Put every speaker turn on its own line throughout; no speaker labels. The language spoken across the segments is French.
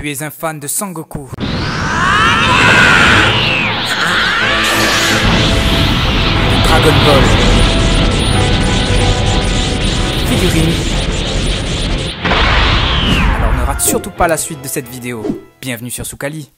Tu es un fan de Sangoku. Dragon Ball. Figurine. Alors ne rate surtout pas la suite de cette vidéo. Bienvenue sur Soukali.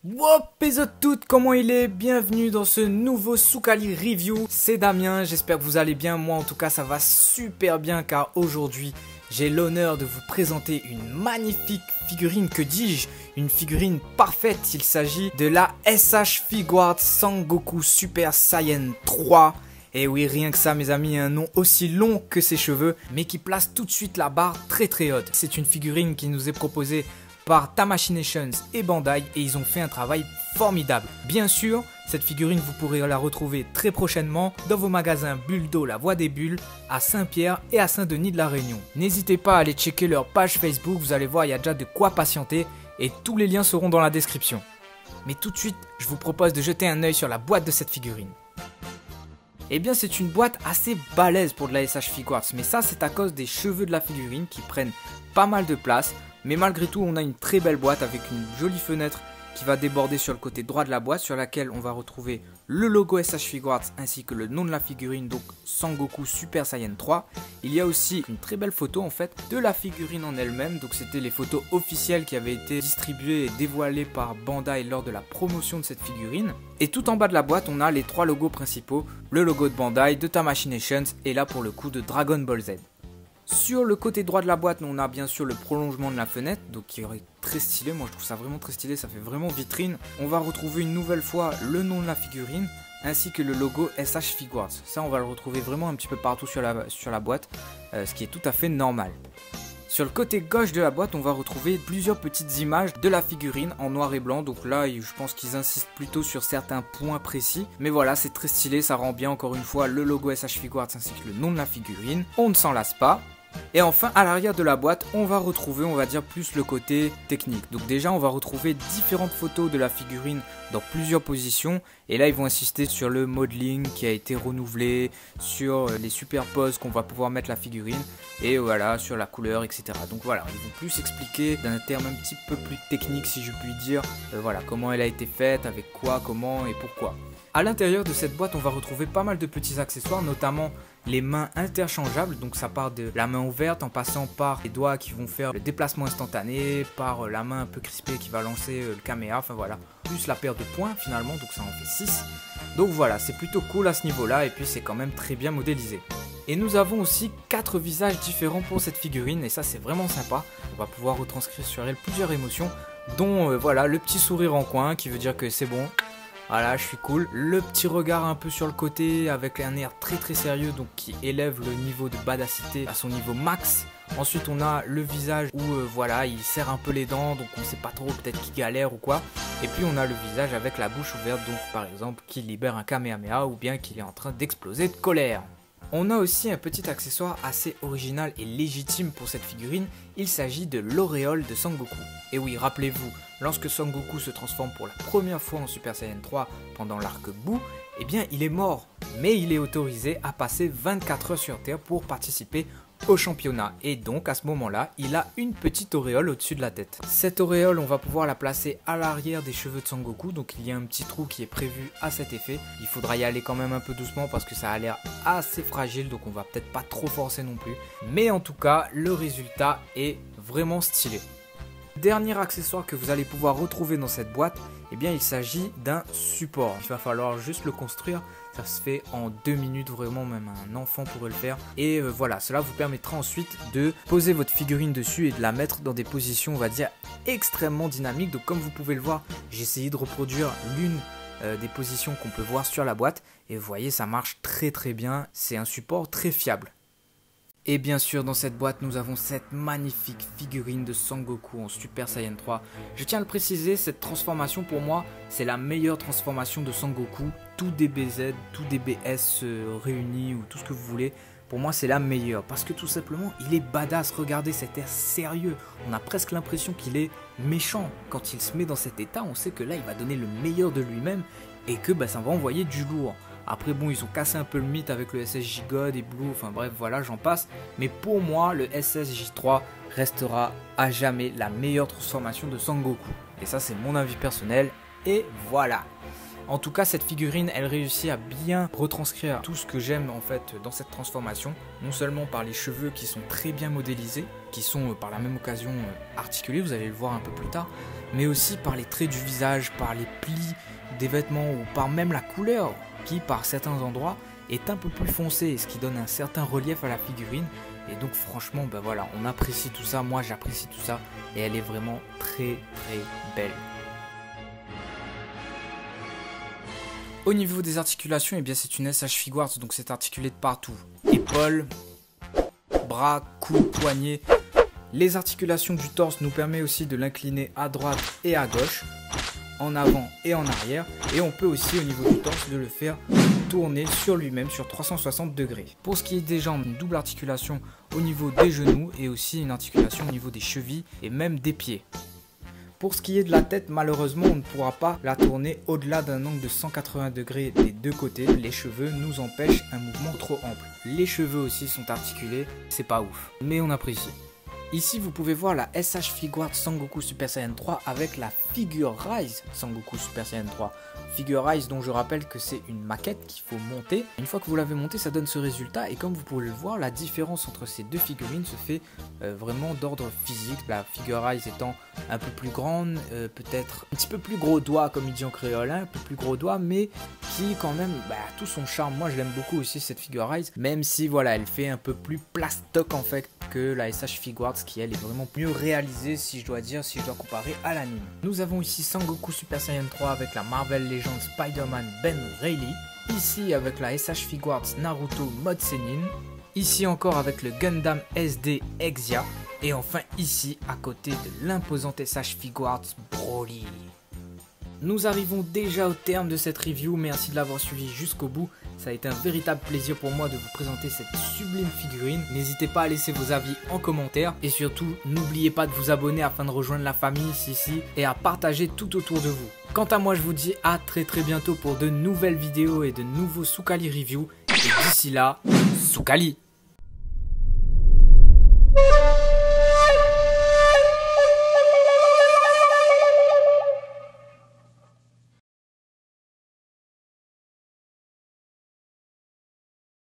Wop les autres toutes, comment il est? Bienvenue dans ce nouveau Soukali Review. C'est Damien, j'espère que vous allez bien. Moi en tout cas ça va super bien car aujourd'hui j'ai l'honneur de vous présenter une magnifique figurine, que dis-je, une figurine parfaite. Il s'agit de la SH Figuarts Sangoku Super Saiyan 3. Et oui, rien que ça mes amis, un nom aussi long que ses cheveux, mais qui place tout de suite la barre très haute. C'est une figurine qui nous est proposée par Tamashii Nations et Bandai et ils ont fait un travail formidable. Bien sûr, cette figurine vous pourrez la retrouver très prochainement dans vos magasins Buldo, la Voie des Bulles, à Saint-Pierre et à Saint-Denis de la Réunion. N'hésitez pas à aller checker leur page Facebook, vous allez voir, il y a déjà de quoi patienter et tous les liens seront dans la description. Mais tout de suite, je vous propose de jeter un œil sur la boîte de cette figurine. Eh bien c'est une boîte assez balèze pour de la SH Figuarts, mais ça c'est à cause des cheveux de la figurine qui prennent pas mal de place. Mais malgré tout, on a une très belle boîte avec une jolie fenêtre qui va déborder sur le côté droit de la boîte, sur laquelle on va retrouver le logo SH Figuarts ainsi que le nom de la figurine, donc Sangoku Super Saiyan 3. Il y a aussi une très belle photo en fait de la figurine en elle-même, donc c'était les photos officielles qui avaient été distribuées et dévoilées par Bandai lors de la promotion de cette figurine. Et tout en bas de la boîte, on a les trois logos principaux, le logo de Bandai, de Tamashii Nations et là pour le coup de Dragon Ball Z. Sur le côté droit de la boîte, on a bien sûr le prolongement de la fenêtre, donc qui est très stylé. Moi je trouve ça vraiment très stylé, ça fait vraiment vitrine. On va retrouver une nouvelle fois le nom de la figurine, ainsi que le logo SH Figuarts. Ça on va le retrouver vraiment un petit peu partout sur la boîte, ce qui est tout à fait normal. Sur le côté gauche de la boîte, on va retrouver plusieurs petites images de la figurine en noir et blanc. Donc là, je pense qu'ils insistent plutôt sur certains points précis. Mais voilà, c'est très stylé, ça rend bien encore une fois le logo SH Figuarts ainsi que le nom de la figurine. On ne s'en lasse pas. Et enfin, à l'arrière de la boîte, on va retrouver, on va dire, plus le côté technique. Donc déjà, on va retrouver différentes photos de la figurine dans plusieurs positions. Et là, ils vont insister sur le modeling qui a été renouvelé, sur les superposes qu'on va pouvoir mettre la figurine. Et voilà, sur la couleur, etc. Donc voilà, ils vont plus expliquer d'un terme un petit peu plus technique, si je puis dire, voilà, comment elle a été faite, avec quoi, comment et pourquoi. À l'intérieur de cette boîte, on va retrouver pas mal de petits accessoires, notamment les mains interchangeables. Donc ça part de la main ouverte en passant par les doigts qui vont faire le déplacement instantané, par la main un peu crispée qui va lancer le caméra, enfin voilà. Plus la paire de poings finalement, donc ça en fait 6. Donc voilà, c'est plutôt cool à ce niveau-là et puis c'est quand même très bien modélisé. Et nous avons aussi 4 visages différents pour cette figurine et ça c'est vraiment sympa. On va pouvoir retranscrire sur elle plusieurs émotions, dont voilà le petit sourire en coin qui veut dire que c'est bon. Voilà, je suis cool. Le petit regard un peu sur le côté avec un air très sérieux, donc qui élève le niveau de badassité à son niveau max. Ensuite on a le visage où voilà, il serre un peu les dents, donc on sait pas trop, peut-être qu'il galère ou quoi. Et puis on a le visage avec la bouche ouverte, donc par exemple qu'il libère un Kamehameha ou bien qu'il est en train d'exploser de colère. On a aussi un petit accessoire assez original et légitime pour cette figurine, il s'agit de l'auréole de Sangoku. Et oui, rappelez-vous, lorsque Sangoku se transforme pour la première fois en Super Saiyan 3 pendant l'arc Buu, eh bien il est mort, mais il est autorisé à passer 24 heures sur Terre pour participer au championnat et donc à ce moment-là, il a une petite auréole au-dessus de la tête. Cette auréole, on va pouvoir la placer à l'arrière des cheveux de Sangoku, donc il y a un petit trou qui est prévu à cet effet. Il faudra y aller quand même un peu doucement parce que ça a l'air assez fragile, donc on va peut-être pas trop forcer non plus. Mais en tout cas, le résultat est vraiment stylé. Dernier accessoire que vous allez pouvoir retrouver dans cette boîte, eh bien il s'agit d'un support. Il va falloir juste le construire, ça se fait en 2 minutes, vraiment même un enfant pourrait le faire. Et voilà, cela vous permettra ensuite de poser votre figurine dessus et de la mettre dans des positions, on va dire, extrêmement dynamiques. Donc comme vous pouvez le voir, j'ai essayé de reproduire l'une des positions qu'on peut voir sur la boîte. Et vous voyez, ça marche très bien, c'est un support très fiable. Et bien sûr, dans cette boîte, nous avons cette magnifique figurine de Sangoku en Super Saiyan 3. Je tiens à le préciser, cette transformation pour moi, c'est la meilleure transformation de Sangoku. Tout DBZ, tout DBS réuni ou tout ce que vous voulez. pour moi c'est la meilleure parce que tout simplement il est badass. Regardez cet air sérieux, on a presque l'impression qu'il est méchant. Quand il se met dans cet état, on sait que là il va donner le meilleur de lui-même et que ça va envoyer du lourd. Après bon, ils ont cassé un peu le mythe avec le SSJ God et Blue, enfin bref voilà, j'en passe. Mais pour moi le SSJ3 restera à jamais la meilleure transformation de Sangoku. Et ça c'est mon avis personnel et voilà. En tout cas cette figurine elle réussit à bien retranscrire tout ce que j'aime en fait dans cette transformation. Non seulement par les cheveux qui sont très bien modélisés, qui sont par la même occasion articulés, vous allez le voir un peu plus tard, mais aussi par les traits du visage, par les plis des vêtements ou par même la couleur qui par certains endroits est un peu plus foncée, ce qui donne un certain relief à la figurine. Et donc franchement voilà, on apprécie tout ça, moi j'apprécie tout ça et elle est vraiment très belle. Au niveau des articulations, c'est une SH Figuarts, donc c'est articulé de partout. Épaules, bras, cou, poignets. Les articulations du torse nous permettent aussi de l'incliner à droite et à gauche, en avant et en arrière. Et on peut aussi au niveau du torse de le faire tourner sur lui-même sur 360 degrés. Pour ce qui est des jambes, une double articulation au niveau des genoux et aussi une articulation au niveau des chevilles et même des pieds. Pour ce qui est de la tête, malheureusement, on ne pourra pas la tourner au-delà d'un angle de 180 degrés des deux côtés. Les cheveux nous empêchent un mouvement trop ample. Les cheveux aussi sont articulés, c'est pas ouf, mais on apprécie. Ici, vous pouvez voir la SH Figuarts Sangoku Super Saiyan 3 avec la Figure Rise Sangoku Super Saiyan 3. Figure Rise dont je rappelle que c'est une maquette qu'il faut monter. Une fois que vous l'avez montée, ça donne ce résultat. Et comme vous pouvez le voir, la différence entre ces deux figurines se fait vraiment d'ordre physique. La Figure Rise étant un peu plus grande, peut-être un petit peu plus gros doigt comme il dit en créole, un peu plus gros doigt, mais qui quand même a tout son charme. Moi je l'aime beaucoup aussi cette Figure Rise, même si voilà, elle fait un peu plus plastoc en fait que la SH Figuarts qui elle est vraiment mieux réalisée si je dois dire, si je dois comparer à l'anime. Nous avons ici Sangoku Super Saiyan 3 avec la Marvel Legends Spider-Man Ben Reilly, ici avec la SH Figuarts Naruto Mode Sennin, ici encore avec le Gundam SD Exia, et enfin ici à côté de l'imposante SH Figuarts Broly. Nous arrivons déjà au terme de cette review, merci de l'avoir suivi jusqu'au bout. Ça a été un véritable plaisir pour moi de vous présenter cette sublime figurine. N'hésitez pas à laisser vos avis en commentaire et surtout n'oubliez pas de vous abonner afin de rejoindre la famille ici et à partager tout autour de vous. Quant à moi je vous dis à très bientôt pour de nouvelles vidéos et de nouveaux Soukali Review et d'ici là, Soukali!